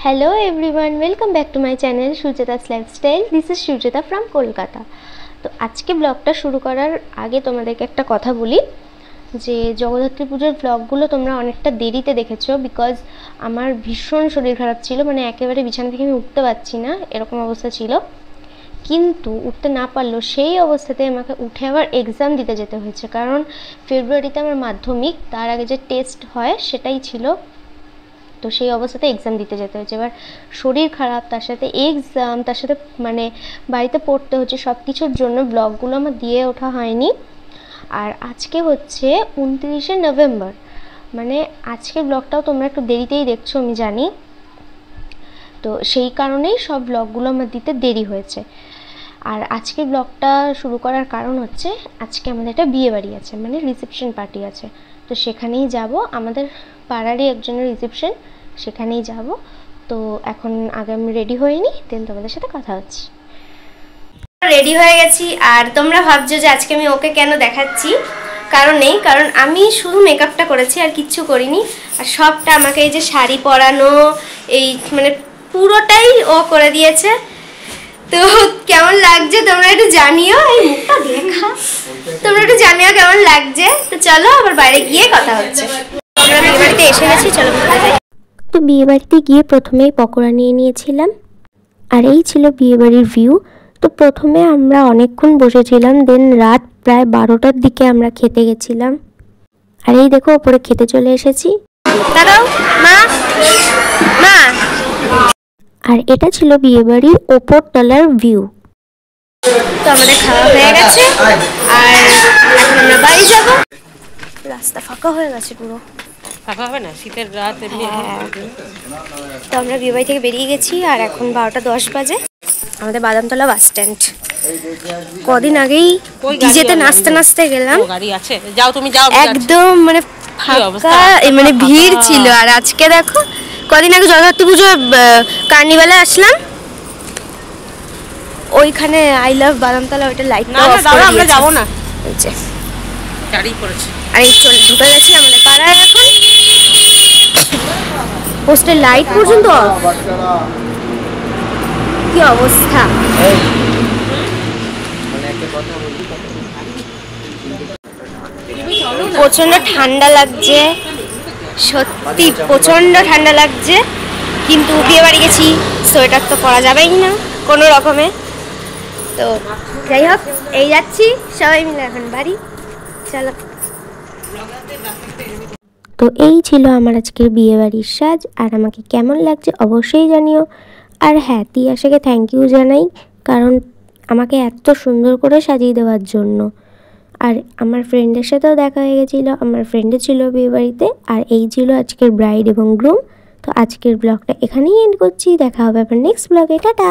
Hello everyone, welcome back to my channel Sujata's Lifestyle. This is Sujata from Kolkata. তো আজকে ব্লগটা শুরু করার আগে তোমাদেরকে একটা কথা বলি যে জগদ্ধাত্রী পূজার ব্লগগুলো তোমরা অনেকটা দেরিতে দেখেছো বিকজ আমার ভীষণ শরীর খারাপ ছিল, মানে একেবারে বিছানা থেকে আমি উঠতে পারছি না এরকম অবস্থা ছিল। কিন্তু উঠতে না পারলেও সেই অবস্থাতে আমাকে উঠে আবার এক্সাম দিতে যেতে হয়েছে, কারণ ফেব্রুয়ারিতে আমার মাধ্যমিক, তার আগে যে টেস্ট হয় সেটাই ছিল। তো সেই অবস্থাতে এক্সাম দিতে যেতে হয়েছে। এবার শরীর খারাপ, তার সাথে এক্সাম, তার সাথে মানে বাড়িতে পড়তে হচ্ছে, সব কিছুর জন্য ব্লগগুলো আমার দিয়ে ওঠা হয়নি। আর আজকে হচ্ছে 29শে নভেম্বর, মানে আজকের ব্লগটাও তোমরা একটু দেরিতেই দেখছো আমি জানি, তো সেই কারণেই সব ব্লগগুলো আমার দিতে দেরি হয়েছে। আর আজকের ব্লগটা শুরু করার কারণ হচ্ছে আজকে আমাদের একটা বিয়ে বাড়ি আছে, মানে রিসেপশন পার্টি আছে। তো সেখানেই যাব, আমাদের পাড়ারই একজনের রিসেপশন, সেখানেই যাব। তো এখন আগে আমি রেডি হইনি, দেন তোমাদের সাথে কথা হচ্ছে। রেডি হয়ে গেছি, আর তোমরা ভাবছো যে আজকে আমি ওকে কেন দেখাচ্ছি, কারণ নেই, কারণ আমি শুধু মেকআপটা করেছি আর কিচ্ছু করিনি। আর সবটা আমাকে এই যে শাড়ি পরানো, এই মানে পুরোটাই ও করে দিয়েছে। তো কেমন লাগছে তোমরা একটু জানিও, এই মুখটা দেখা তোমরা একটু জানিও কেমন লাগছে। তো চলো আবার বাইরে গিয়ে কথা হচ্ছে। আমরা বিয়ে বাড়িতে এসে গেছি, চলো ঘুরতে যাই। তো বিয়ে বাড়িতে গিয়ে প্রথমেই পকোড়া নিয়ে নিয়েছিলাম, আর এই ছিল বিয়ে বাড়ির ভিউ। তো প্রথমে আমরা অনেকক্ষণ বসেছিলাম, দেন রাত প্রায় 12টার দিকে আমরা খেতে গেছিলাম। আর এই দেখো ওপরে খেতে চলে এসেছি। দাঁড়াও মা, মা। আর এটা ছিল বিয়ে বাড়ির ওপর তলার ভিউ। তো আমাদের খাওয়া হয়ে গেছে, আর এখন আমরা বাড়ি যাব। রাস্তা ফাঁকা হয়ে গেছে, পুরো ফাঁকা হবে না, শীতের রাত এমনি। তো আমরা বিয়ে বাড়ি থেকে বেরিয়ে গেছি, আর এখন 12টা 10 বাজে। আমাদের বাদামতলা বাস স্ট্যান্ড। কদিন আগেই ডিজেতে নাচতে নাচতে গেলাম, গাড়ি আছে, যাও তুমি যাও, একদম মানে ফাঁকা, মানে ভিড় ছিল। আর আজকে দেখো, কদিন আগে জগদ্ধাত্রী পুজো কার্নিভালে আসলাম, ওইখানে আই লাভ বাদামতলা, ওইটা লাইটটা অফ করে দিয়েছে। আমরা যাবো না, এই যে গাড়ি পড়েছে। আর এই চলে ঢুকে গেছি আমাদের পাড়ায়। এখন পোস্টের লাইট পর্যন্ত অফ, কি অবস্থা। প্রচন্ড ঠান্ডা লাগছে, সত্যি প্রচন্ড ঠান্ডা লাগছে, কিন্তু বিয়ে বাড়ি গেছি, সোয়েটার তো পরা যাবেই না কোনো রকমে। তো যাই হোক, এই যাচ্ছি সবাই মিলে এখন বাড়ি, চলো। তো এই ছিল আমার আজকের বিয়ে বাড়ির সাজ, আর আমাকে কেমন লাগছে অবশ্যই জানিও। আর হ্যাঁ, তিয়াশাকে থ্যাংক ইউ জানাই, কারণ আমাকে এত সুন্দর করে সাজিয়ে দেওয়ার জন্য। আর আমার ফ্রেন্ডের সাথেও দেখা হয়ে গেছিলো, আমার ফ্রেন্ডে ছিল বিয়ে বাড়িতে। আর এই ছিল আজকের ব্রাইড এবং গ্রুম। তো আজকের ব্লগটা এখানেই এন্ড করছি, দেখা হবে আবার নেক্সট ব্লগে, টাটা।